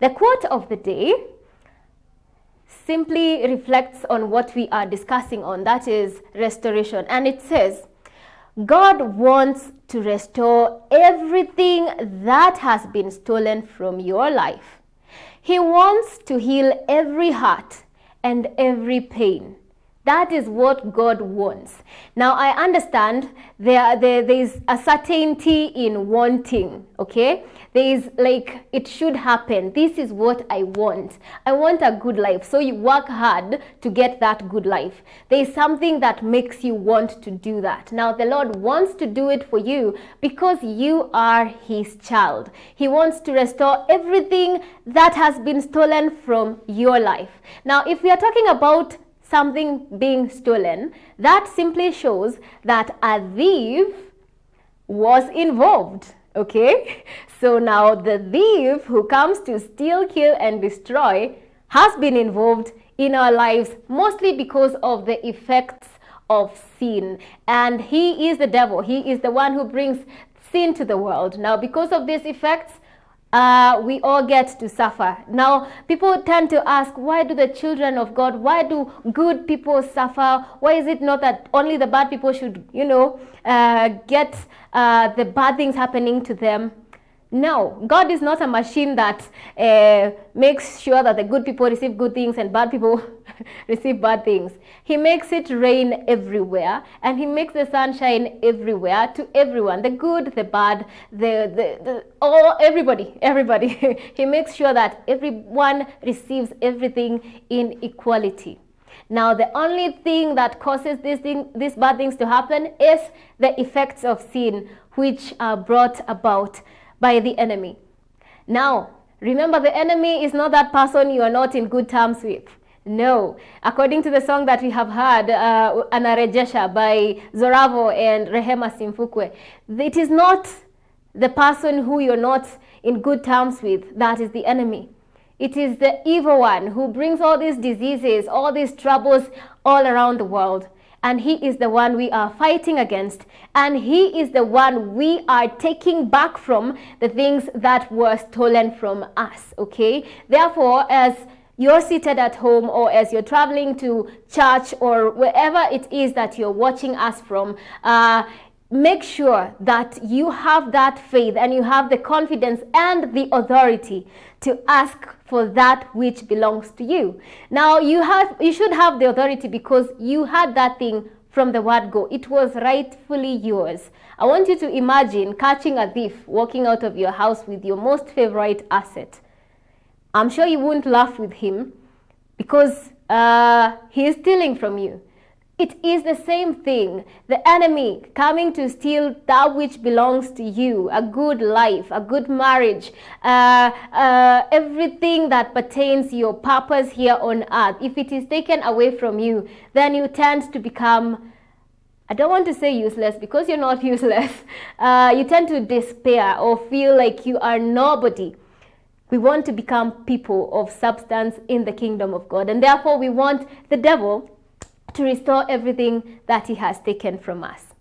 The quote of the day simply reflects on what we are discussing on, that is restoration. And it says, God wants to restore everything that has been stolen from your life. He wants to heal every heart and every pain. That is what God wants. Now, I understand there is a certainty in wanting, okay? There is like, it should happen. This is what I want. I want a good life. So you work hard to get that good life. There is something that makes you want to do that. Now, the Lord wants to do it for you because you are His child. He wants to restore everything that has been stolen from your life. Now, if we are talking about something being stolen, that simply shows that a thief was involved, okay? So now the thief who comes to steal, kill, and destroy has been involved in our lives, mostly because of the effects of sin. And he is the devil. He is the one who brings sin to the world. Now, because of these effects, we all get to suffer. Now, people tend to ask, why do the children of God, why do good people suffer? Why is it not that only the bad people should, get the bad things happening to them? No, God is not a machine that makes sure that the good people receive good things and bad people receive bad things. He makes it rain everywhere, and He makes the sun shine everywhere to everyone, the good, the bad, everybody. He makes sure that everyone receives everything in equality. Now, the only thing that causes these bad things to happen is the effects of sin, which are brought about by the enemy. Now, remember, the enemy is not that person you are not in good terms with. No. According to the song that we have heard, Anarejesha by Zoravo and Rehema Simfukwe, it is not the person who you're not in good terms with that is the enemy. It is the evil one who brings all these diseases, all these troubles all around the world. And he is the one we are fighting against. And he is the one we are taking back from the things that were stolen from us, okay? Therefore, as you're seated at home, or as you're traveling to church, or wherever it is that you're watching us from, make sure that you have that faith and you have the confidence and the authority to ask for that which belongs to you. Now, you should have the authority because you had that thing from the word go. It was rightfully yours. I want you to imagine catching a thief walking out of your house with your most favorite asset. I'm sure you won't laugh with him because he is stealing from you. It is the same thing. The enemy coming to steal that which belongs to you, a good life, a good marriage, everything that pertains to your purpose here on earth. If it is taken away from you, then you tend to become, I don't want to say useless because you're not useless. You tend to despair or feel like you are nobody. We want to become people of substance in the kingdom of God. And therefore we want the devil to restore everything that he has taken from us.